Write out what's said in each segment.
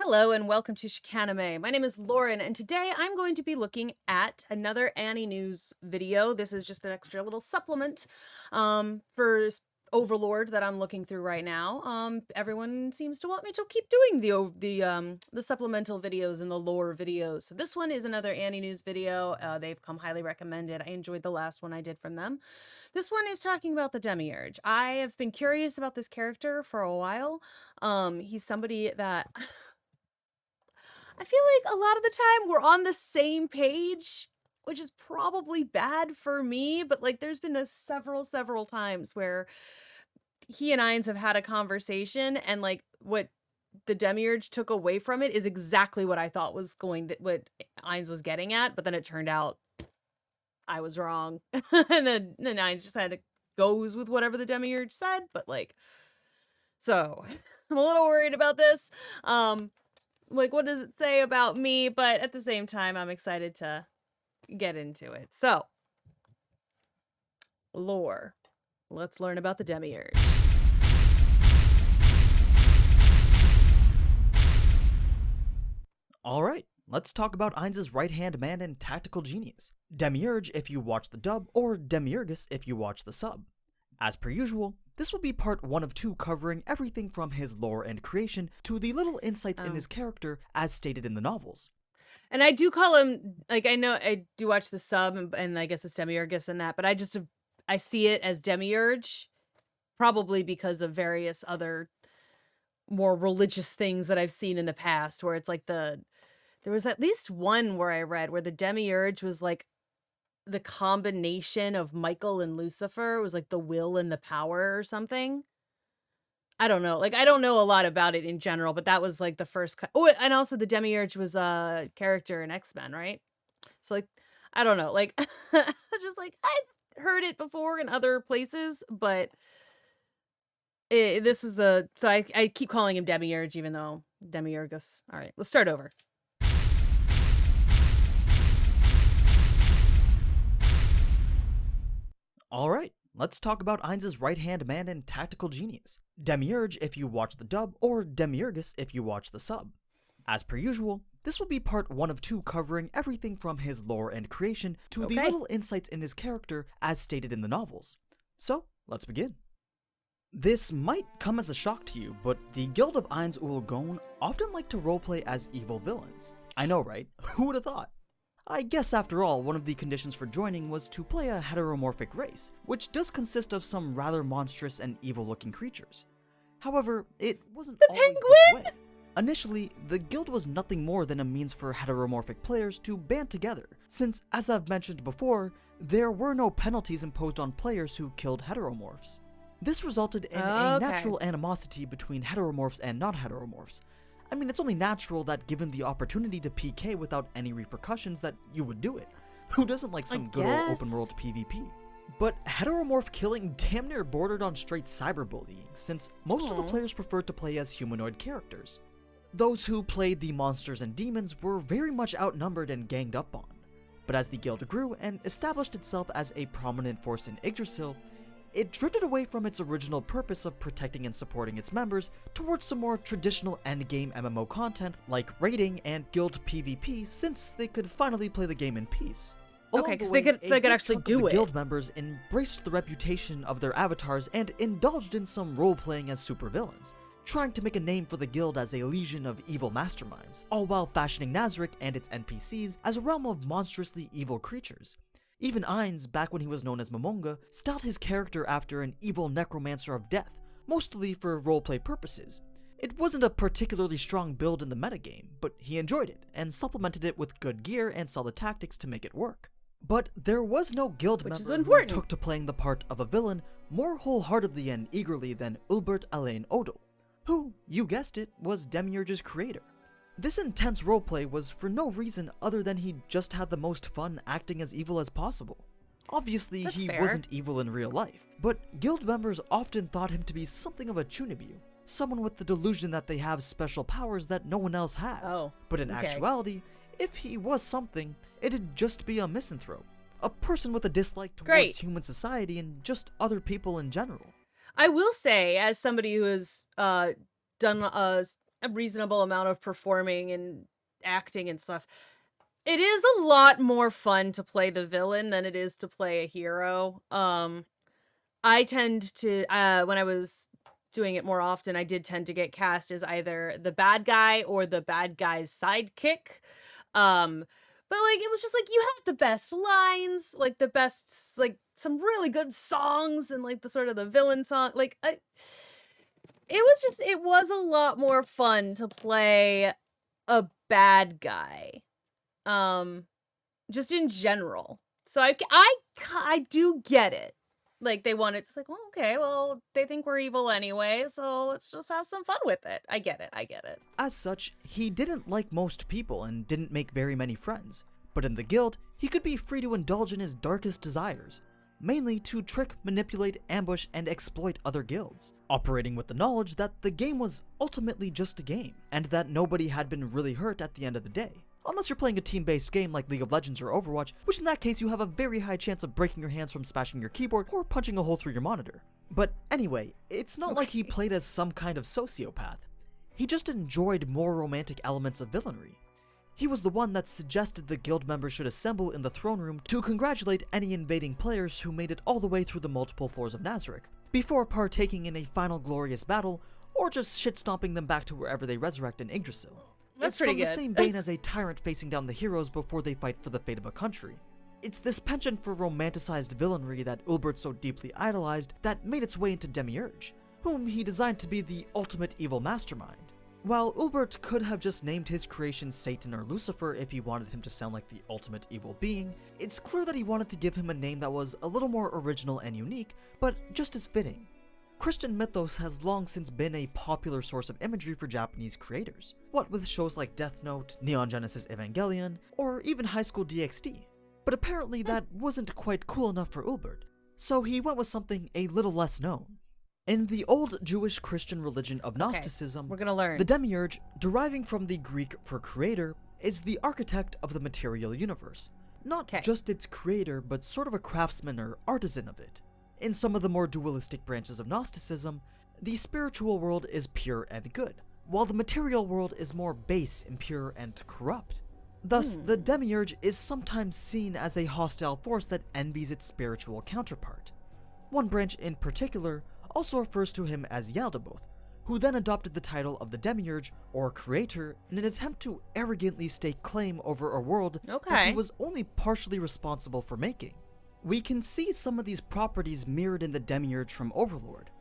Hello and welcome to Chicanime. My name is Lauren, and today I'm going to be looking at another AniNews video. This is just an extra little supplement for Overlord that I'm looking through right now. Everyone seems to want me to keep doing the supplemental videos and the lore videos. So this one is another AniNews video. They've come highly recommended. I enjoyed the last one I did from them. This one is talking about the Demiurge. I have been curious about this character for a while. He's somebody that I feel like a lot of the time we're on the same page, which is probably bad for me, but like there's been several times where he and Ainz have had a conversation and like what the Demiurge took away from it is exactly what I thought was what Ainz was getting at, but then it turned out I was wrong. And then Ainz just had to goes with whatever the Demiurge said, but like, so I'm a little worried about this. Like, what does it say about me? But at the same time, I'm excited to get into it. So, lore. Let's learn about the Demiurge. Alright, let's talk about Ainz's right-hand man and tactical genius. Demiurge if you watch the dub, or Demiurgus if you watch the sub. As per usual, this will be part 1 of 2 covering everything from his lore and creation to the little insights in his character as stated in the novels. And I do call him, like, I know I do watch the sub and I guess it's Demiurgus and that, but I see it as Demiurge, probably because of various other more religious things that I've seen in the past where it's like there was at least one where I read where the Demiurge was like the combination of Michael and Lucifer. It was like the will and the power or something. I don't know. Like, I don't know a lot about it in general, but that was like the first. Oh, and also the Demiurge was a character in X-Men, right? So like, I don't know. Like, just like I've heard it before in other places, but this was so I keep calling him Demiurge, even though Demiurgus. All right, let's start over. Alright, let's talk about Ainz's right-hand man and tactical genius. Demiurge if you watch the dub, or Demiurgus if you watch the sub. As per usual, this will be part 1 of 2 covering everything from his lore and creation to the little insights in his character as stated in the novels. So, let's begin. This might come as a shock to you, but the Guild of Ainz Ul Gon often like to roleplay as evil villains. I know, right? Who would have thought? I guess after all, one of the conditions for joining was to play a heteromorphic race, which does consist of some rather monstrous and evil-looking creatures. However, it wasn't always this way. Initially, the guild was nothing more than a means for heteromorphic players to band together, since, as I've mentioned before, there were no penalties imposed on players who killed heteromorphs. This resulted in a natural animosity between heteromorphs and non-heteromorphs. I mean, it's only natural that given the opportunity to PK without any repercussions that you would do it. Who doesn't like some good old open world PvP? But heteromorph killing damn near bordered on straight cyberbullying, since most of the players preferred to play as humanoid characters. Those who played the monsters and demons were very much outnumbered and ganged up on. But as the guild grew and established itself as a prominent force in Yggdrasil, it drifted away from its original purpose of protecting and supporting its members towards some more traditional endgame MMO content like raiding and guild PvP, since they could finally play the game in peace. Okay, because they could actually do it. Guild members embraced the reputation of their avatars and indulged in some role-playing as supervillains, trying to make a name for the guild as a legion of evil masterminds, all while fashioning Nazarick and its NPCs as a realm of monstrously evil creatures. Even Ainz, back when he was known as Momonga, styled his character after an evil necromancer of death, mostly for roleplay purposes. It wasn't a particularly strong build in the metagame, but he enjoyed it, and supplemented it with good gear and solid tactics to make it work. But there was no guild member who took to playing the part of a villain more wholeheartedly and eagerly than Ulbert Alain Odel, who, you guessed it, was Demiurge's creator. This intense roleplay was for no reason other than he just had the most fun acting as evil as possible. Obviously, he wasn't evil in real life, but guild members often thought him to be something of a Chunibyu, someone with the delusion that they have special powers that no one else has. But in actuality, if he was something, it'd just be a misanthrope, a person with a dislike towards human society and just other people in general. I will say, as somebody who has done a reasonable amount of performing and acting and stuff, it is a lot more fun to play the villain than it is to play a hero. I tend to, when I was doing it more often, I did tend to get cast as either the bad guy or the bad guy's sidekick. But like it was just like you had the best lines, like the best, like some really good songs, and like the sort of the villain song. It was a lot more fun to play a bad guy, um, just in general. So I do get it. Like they wanted, it's like, well, okay, well, they think we're evil anyway, so let's just have some fun with it. I get it. I get it. As such, he didn't like most people and didn't make very many friends, but in the guild, he could be free to indulge in his darkest desires, mainly to trick, manipulate, ambush, and exploit other guilds, operating with the knowledge that the game was ultimately just a game, and that nobody had been really hurt at the end of the day. Unless you're playing a team-based game like League of Legends or Overwatch, which in that case you have a very high chance of breaking your hands from smashing your keyboard or punching a hole through your monitor. But anyway, it's not like he played as some kind of sociopath. He just enjoyed more romantic elements of villainry. He was the one that suggested the guild members should assemble in the throne room to congratulate any invading players who made it all the way through the multiple floors of Nazarick, before partaking in a final glorious battle, or just shit-stomping them back to wherever they resurrect in Yggdrasil. That's it's pretty from good. the same vein as a tyrant facing down the heroes before they fight for the fate of a country. It's this penchant for romanticized villainry that Ulbert so deeply idolized that made its way into Demiurge, whom he designed to be the ultimate evil mastermind. While Ulbert could have just named his creation Satan or Lucifer if he wanted him to sound like the ultimate evil being, it's clear that he wanted to give him a name that was a little more original and unique, but just as fitting. Christian mythos has long since been a popular source of imagery for Japanese creators, what with shows like Death Note, Neon Genesis Evangelion, or even High School DxD. But apparently that wasn't quite cool enough for Ulbert, so he went with something a little less known. In the old Jewish Christian religion of Gnosticism, we're gonna learn. the Demiurge, deriving from the Greek for creator, is the architect of the material universe. Not just its creator, but sort of a craftsman or artisan of it. In some of the more dualistic branches of Gnosticism, the spiritual world is pure and good, while the material world is more base, impure, and corrupt. Thus, the Demiurge is sometimes seen as a hostile force that envies its spiritual counterpart. One branch in particular also refers to him as Yaldabaoth, who then adopted the title of the Demiurge, or Creator, in an attempt to arrogantly stake claim over a world that he was only partially responsible for making. We can see some of these properties mirrored in the Demiurge from Overlord.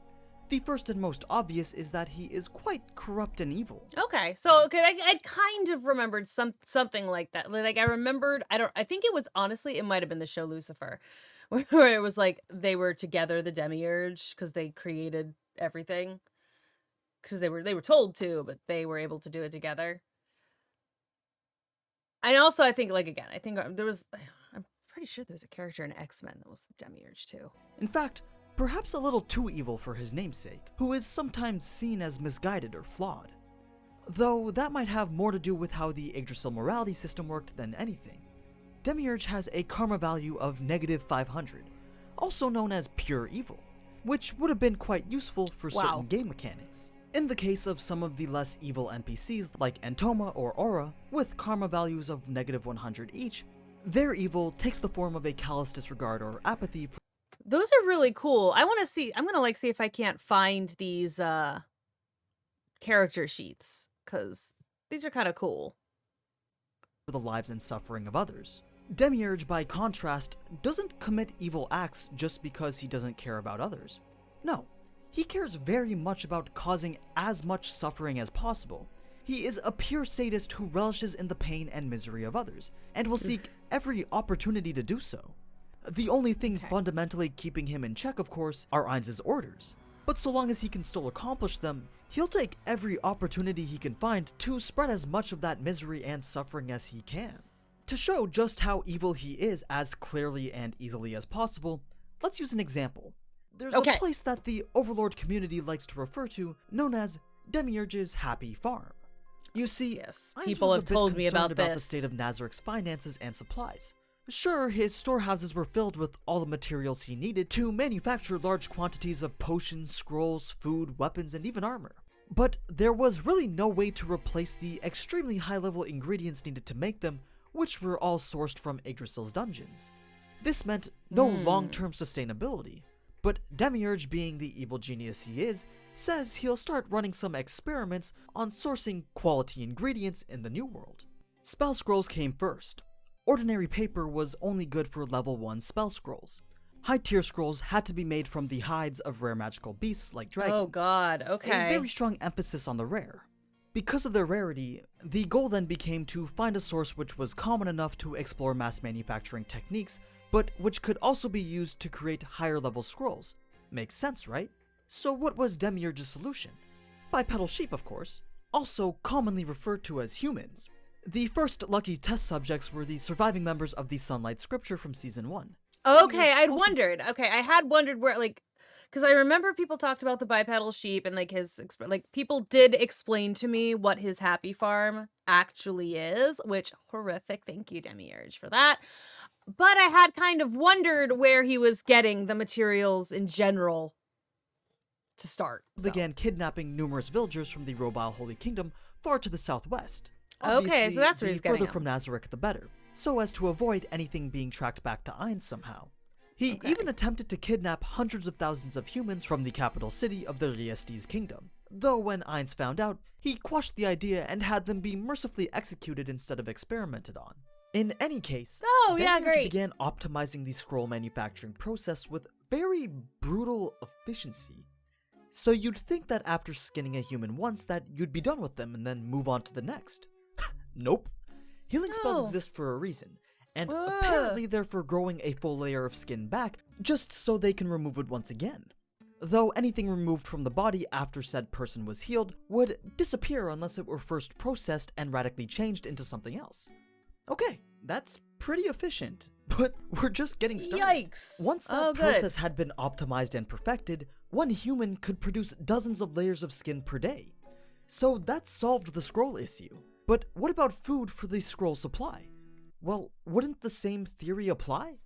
The first and most obvious is that he is quite corrupt and evil. Okay, so I kind of remembered something like that. Like I remembered, I think it was, honestly, it might have been the show Lucifer, where it was like they were together, the Demiurge, because they created everything. Because they were told to, but they were able to do it together. And also, I think, like, again, I think there was, I'm pretty sure there was a character in X-Men that was the Demiurge too. In fact, perhaps a little too evil for his namesake, who is sometimes seen as misguided or flawed. Though that might have more to do with how the Yggdrasil morality system worked than anything. Demiurge has a karma value of -500, also known as pure evil, which would have been quite useful for certain game mechanics. In the case of some of the less evil NPCs like Antoma or Aura, with karma values of -100 each, their evil takes the form of a callous disregard or apathy. Those are really cool. I want to see, I'm going to see if I can't find these character sheets, because these are kind of cool. For the lives and suffering of others. Demiurge, by contrast, doesn't commit evil acts just because he doesn't care about others. No, he cares very much about causing as much suffering as possible. He is a pure sadist who relishes in the pain and misery of others, and will seek every opportunity to do so. The only thing fundamentally keeping him in check, of course, are Ainz's orders. But so long as he can still accomplish them, he'll take every opportunity he can find to spread as much of that misery and suffering as he can. To show just how evil he is as clearly and easily as possible, let's use an example. There's a place that the Overlord community likes to refer to, known as Demiurge's Happy Farm. You see, people have told me about the state of Nazarick's finances and supplies. Sure, his storehouses were filled with all the materials he needed to manufacture large quantities of potions, scrolls, food, weapons, and even armor. But there was really no way to replace the extremely high-level ingredients needed to make them, which were all sourced from Yggdrasil's dungeons. This meant no long-term sustainability, but Demiurge, being the evil genius he is, says he'll start running some experiments on sourcing quality ingredients in the New World. Spell scrolls came first. Ordinary paper was only good for level 1 spell scrolls. High-tier scrolls had to be made from the hides of rare magical beasts like dragons. Oh god, okay. A very strong emphasis on the rare. Because of their rarity, the goal then became to find a source which was common enough to explore mass manufacturing techniques, but which could also be used to create higher level scrolls. Makes sense, right? So what was Demiurge's solution? Bipedal sheep, of course, also commonly referred to as humans. The first lucky test subjects were the surviving members of the Sunlight Scripture from Season 1. Okay, I had wondered where, like, because I remember people talked about the bipedal sheep and, like, people did explain to me what his happy farm actually is, which, horrific, thank you, Demiurge, for that. But I had kind of wondered where he was getting the materials in general to start. So. Began kidnapping numerous villagers from the Robile Holy Kingdom far to the southwest. Okay, so that's where he's getting further them. from Nazarick, the better, so as to avoid anything being tracked back to Ainz somehow. He even attempted to kidnap hundreds of thousands of humans from the capital city of the Riestes kingdom, though when Ainz found out, he quashed the idea and had them be mercifully executed instead of experimented on. In any case, Demiurge began optimizing the scroll manufacturing process with very brutal efficiency. So you'd think that after skinning a human once that you'd be done with them and then move on to the next. Nope. Healing spells exist for a reason, and apparently they're for growing a full layer of skin back just so they can remove it once again. Though anything removed from the body after said person was healed would disappear unless it were first processed and radically changed into something else. Okay, that's pretty efficient, but we're just getting started. Yikes! Once that process had been optimized and perfected, one human could produce dozens of layers of skin per day. So that solved the scroll issue. But what about food for the scroll supply? Well, wouldn't the same theory apply?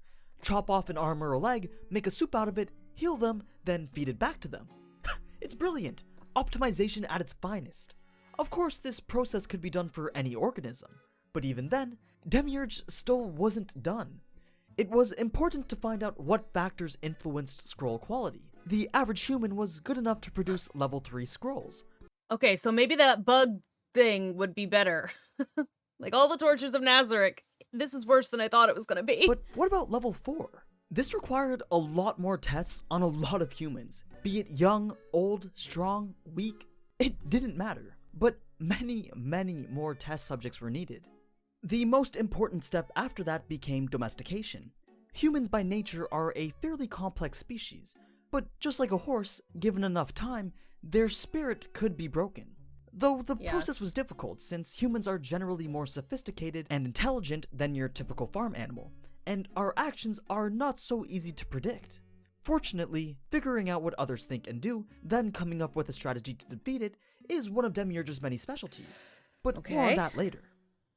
Chop off an arm or a leg, make a soup out of it, heal them, then feed it back to them. It's brilliant. Optimization at its finest. Of course, this process could be done for any organism, but even then, Demiurge still wasn't done. It was important to find out what factors influenced scroll quality. The average human was good enough to produce level 3 scrolls. Okay, so maybe that bug thing would be better. Like all the tortures of Nazarick. This is worse than I thought it was gonna be. But what about level 4? This required a lot more tests on a lot of humans. Be it young, old, strong, weak, it didn't matter. But many, many more test subjects were needed. The most important step after that became domestication. Humans by nature are a fairly complex species, but just like a horse, given enough time, their spirit could be broken. Though the process was difficult, since humans are generally more sophisticated and intelligent than your typical farm animal, and our actions are not so easy to predict. Fortunately, figuring out what others think and do, then coming up with a strategy to defeat it, is one of Demiurge's many specialties. But more on that later.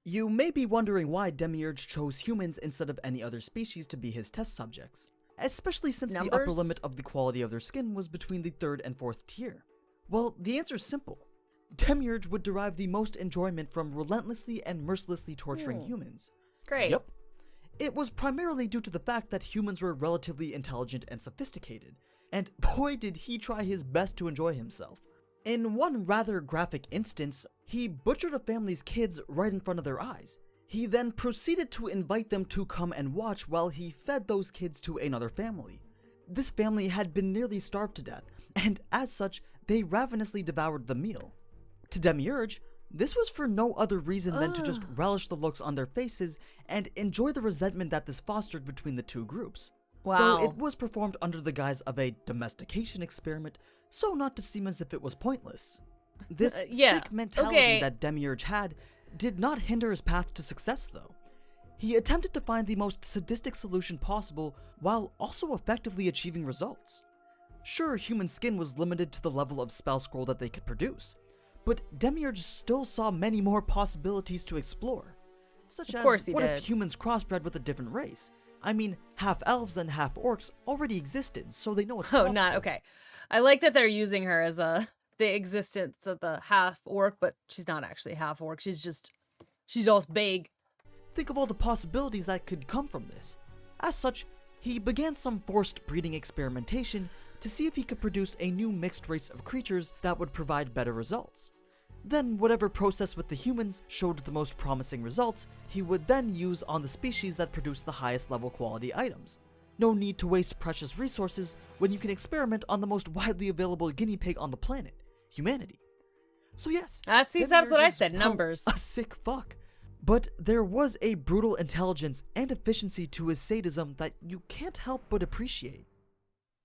You may be wondering why Demiurge chose humans instead of any other species to be his test subjects, especially since the upper limit of the quality of their skin was between the 3rd and 4th tier. Well, the answer is simple. Demiurge would derive the most enjoyment from relentlessly and mercilessly torturing humans. Great. Yep. It was primarily due to the fact that humans were relatively intelligent and sophisticated, and boy did he try his best to enjoy himself. In one rather graphic instance, he butchered a family's kids right in front of their eyes. He then proceeded to invite them to come and watch while he fed those kids to another family. This family had been nearly starved to death, and as such, they ravenously devoured the meal. To Demiurge, this was for no other reason than to just relish the looks on their faces and enjoy the resentment that this fostered between the two groups. Wow. Though it was performed under the guise of a domestication experiment, so not to seem as if it was pointless. This sick mentality that Demiurge had did not hinder his path to success, though. He attempted to find the most sadistic solution possible while also effectively achieving results. Sure, human skin was limited to the level of spell scroll that they could produce, but Demiurge still saw many more possibilities to explore. Such as, what if humans crossbred with a different race? I mean, half-elves and half-orcs already existed, so they know it's possible. Okay. I like that they're using her as a the existence of the half-orc, but she's not actually half-orc. She's just big. Think of all the possibilities that could come from this. As such, he began some forced breeding experimentation to see if he could produce a new mixed race of creatures that would provide better results. Then whatever process with the humans showed the most promising results, he would then use on the species that produced the highest level quality items. No need to waste precious resources when you can experiment on the most widely available guinea pig on the planet, humanity. So yes, That's Demiurge what I is, said, well, numbers. a sick fuck. But there was a brutal intelligence and efficiency to his sadism that you can't help but appreciate.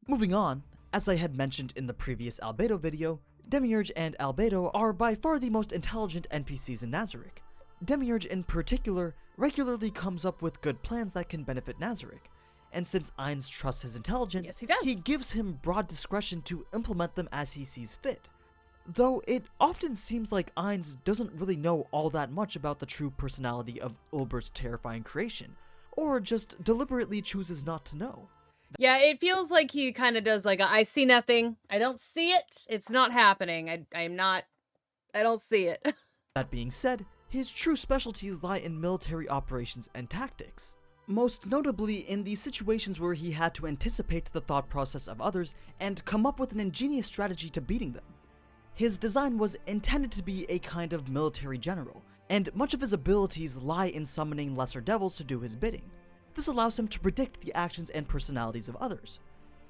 Moving on, as I had mentioned in the previous Albedo video, Demiurge and Albedo are by far the most intelligent NPCs in Nazarick. Demiurge in particular regularly comes up with good plans that can benefit Nazarick, and since Ainz trusts his intelligence, Yes, he does. he gives him broad discretion to implement them as he sees fit. Though it often seems like Ainz doesn't really know all that much about the true personality of Ulbert's terrifying creation, or just deliberately chooses not to know. Yeah, it feels like he kind of does like I see nothing. I don't see it. It's not happening. I don't see it. That being said, his true specialties lie in military operations and tactics. Most notably in the situations where he had to anticipate the thought process of others and come up with an ingenious strategy to beating them. His design was intended to be a kind of military general, and much of his abilities lie in summoning lesser devils to do his bidding. This allows him to predict the actions and personalities of others.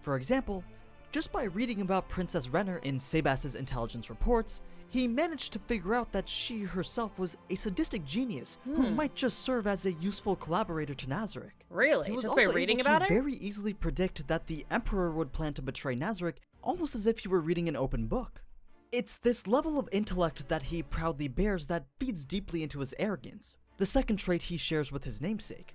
For example, just by reading about Princess Renner in Sebas's intelligence reports, he managed to figure out that she herself was a sadistic genius who might just serve as a useful collaborator to Nazarick. Really? He was Just by also reading able about to her? very easily predict that the Emperor would plan to betray Nazarick, almost as if he were reading an open book. It's this level of intellect that he proudly bears that feeds deeply into his arrogance, the second trait he shares with his namesake,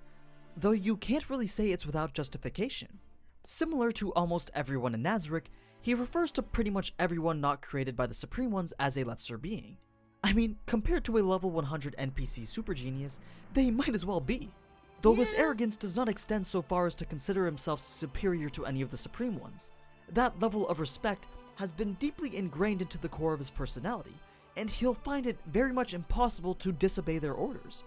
though you can't really say it's without justification. Similar to almost everyone in Nazarick, he refers to pretty much everyone not created by the Supreme Ones as a lesser being. I mean, compared to a level 100 NPC super genius, they might as well be. Though this arrogance does not extend so far as to consider himself superior to any of the Supreme Ones. That level of respect has been deeply ingrained into the core of his personality, and he'll find it very much impossible to disobey their orders.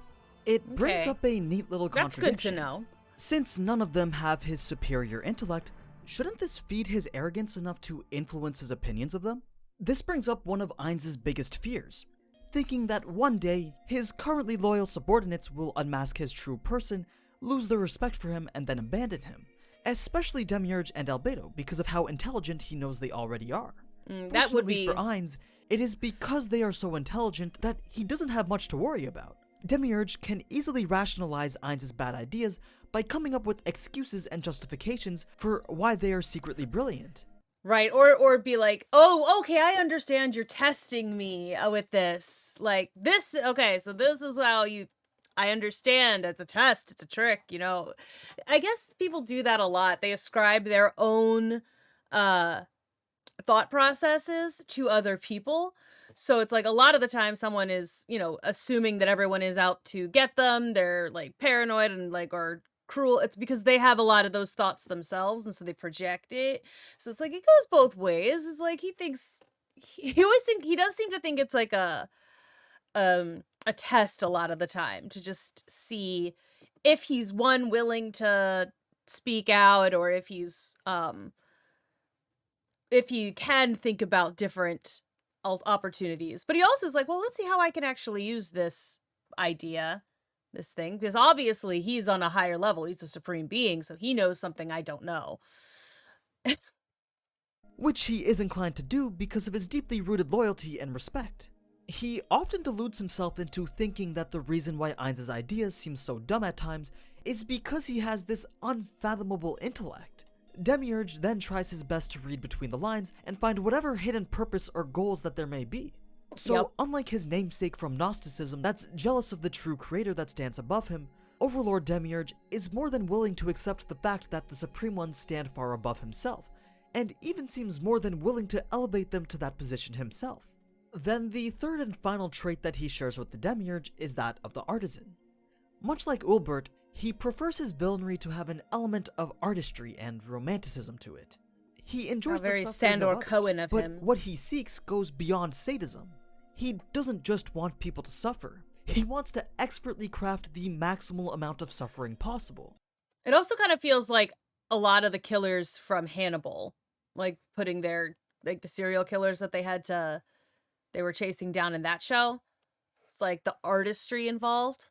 It brings Okay. up a neat little That's contradiction. good to know. Since none of them have his superior intellect, shouldn't this feed his arrogance enough to influence his opinions of them? This brings up one of Ainz's biggest fears, thinking that one day, his currently loyal subordinates will unmask his true person, lose their respect for him, and then abandon him. Especially Demiurge and Albedo, because of how intelligent he knows they already are. That would Fortunately be... for Ainz, it is because they are so intelligent that he doesn't have much to worry about. Demiurge can easily rationalize Ainz's bad ideas by coming up with excuses and justifications for why they are secretly brilliant. Right, or be like, oh, okay, I understand you're testing me with this. Like, this, okay, so this is how you... I understand, it's a test, it's a trick, you know. I guess people do that a lot. They ascribe their own thought processes to other people. So it's like a lot of the time someone is, you know, assuming that everyone is out to get them. They're like paranoid and like are cruel. It's because they have a lot of those thoughts themselves, and so they project it. So it's like it goes both ways. It's like he does seem to think it's like a test a lot of the time to just see if he's willing to speak out, or if he can think about different opportunities. But he also is like, well, let's see how I can actually use this idea, this thing, because obviously he's on a higher level. He's a supreme being, so he knows something I don't know. Which he is inclined to do because of his deeply rooted loyalty and respect. He often deludes himself into thinking that the reason why Ainz's ideas seem so dumb at times is because he has this unfathomable intellect. Demiurge then tries his best to read between the lines and find whatever hidden purpose or goals that there may be. So, unlike his namesake from Gnosticism that's jealous of the true creator that stands above him, Overlord Demiurge is more than willing to accept the fact that the Supreme Ones stand far above himself, and even seems more than willing to elevate them to that position himself. Then the third and final trait that he shares with the Demiurge is that of the artisan. Much like Ulbert, he prefers his villainry to have an element of artistry and romanticism to it. He enjoys the very suffering Sandor of others, Cohen of but him. what he seeks goes beyond sadism. He doesn't just want people to suffer. He wants to expertly craft the maximal amount of suffering possible. It also kind of feels like a lot of the killers from Hannibal, like putting their, like the serial killers that they were chasing down in that show. It's like the artistry involved.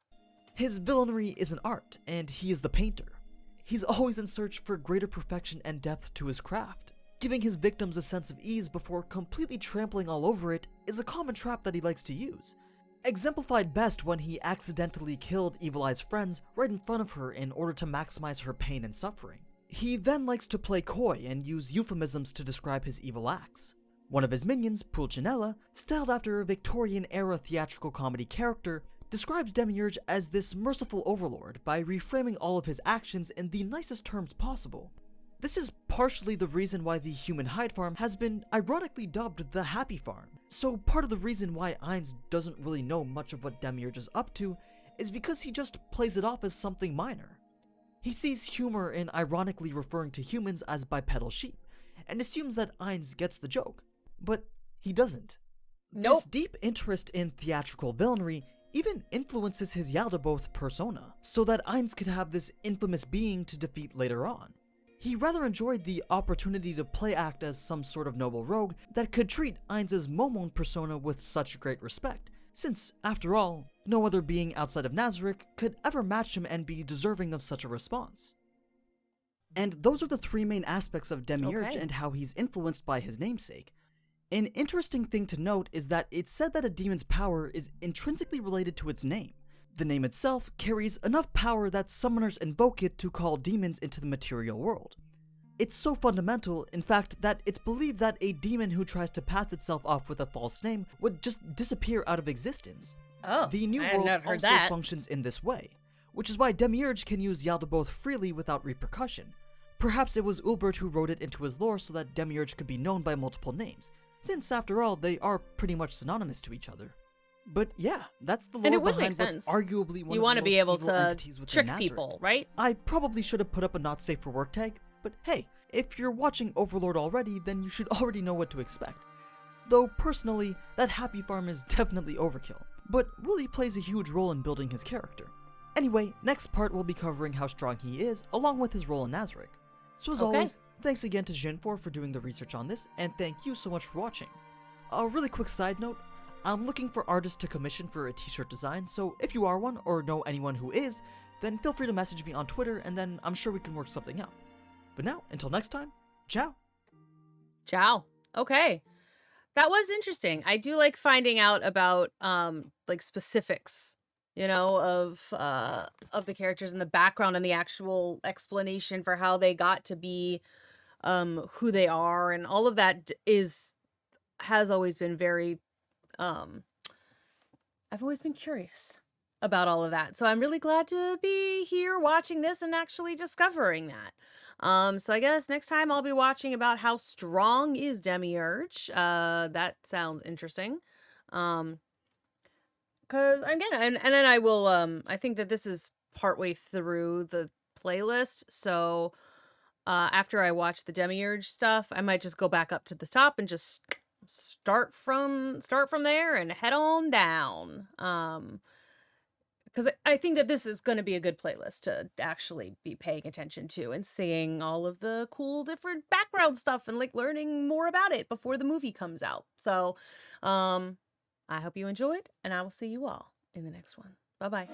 His villainy is an art, and he is the painter. He's always in search for greater perfection and depth to his craft. Giving his victims a sense of ease before completely trampling all over it is a common trap that he likes to use. Exemplified best when he accidentally killed Evil Eye's friends right in front of her in order to maximize her pain and suffering. He then likes to play coy and use euphemisms to describe his evil acts. One of his minions, Pulcinella, styled after a Victorian-era theatrical comedy character, describes Demiurge as this merciful overlord by reframing all of his actions in the nicest terms possible. This is partially the reason why the human Hyde farm has been ironically dubbed the Happy Farm. So part of the reason why Ainz doesn't really know much of what Demiurge is up to is because he just plays it off as something minor. He sees humor in ironically referring to humans as bipedal sheep, and assumes that Ainz gets the joke. But he doesn't. Nope. This deep interest in theatrical villainy even influences his Yaldabaoth persona, so that Ainz could have this infamous being to defeat later on. He rather enjoyed the opportunity to play act as some sort of noble rogue that could treat Ainz's Momon persona with such great respect, since, after all, no other being outside of Nazarick could ever match him and be deserving of such a response. And those are the three main aspects of Demiurge and how he's influenced by his namesake. An interesting thing to note is that it's said that a demon's power is intrinsically related to its name. The name itself carries enough power that summoners invoke it to call demons into the material world. It's so fundamental, in fact, that it's believed that a demon who tries to pass itself off with a false name would just disappear out of existence. Oh, the New I had World not heard also that. functions in this way, which is why Demiurge can use Yaldabaoth freely without repercussion. Perhaps it was Ulbert who wrote it into his lore so that Demiurge could be known by multiple names, since after all, they are pretty much synonymous to each other. But yeah, that's the lore And it would behind make what's sense. arguably one You of want the to be most able evil to entities within trick Nazarick. people, right? I probably should have put up a not safe for work tag, but hey, if you're watching Overlord already, then you should already know what to expect. Though personally, that Happy Farm is definitely overkill, but really plays a huge role in building his character. Anyway, next part we'll be covering how strong he is, along with his role in Nazarick. So as always, thanks again to Jinfor for doing the research on this, and thank you so much for watching. A really quick side note, I'm looking for artists to commission for a t-shirt design, so if you are one or know anyone who is, then feel free to message me on Twitter and then I'm sure we can work something out. But now, until next time, ciao! Ciao. Okay. That was interesting. I do like finding out about like specifics, you know, of the characters and the background and the actual explanation for how they got to be who they are, and all of that has always been very I've always been curious about all of that. So I'm really glad to be here watching this and actually discovering that. So I guess next time I'll be watching about how strong is Demiurge. That sounds interesting. Cause again, and then I will, I think that this is partway through the playlist. So, after I watch the Demiurge stuff, I might just go back up to the top and just start from there and head on down. Because I think that this is going to be a good playlist to actually be paying attention to and seeing all of the cool different background stuff and like learning more about it before the movie comes out. So, I hope you enjoyed, and I will see you all in the next one. Bye-bye.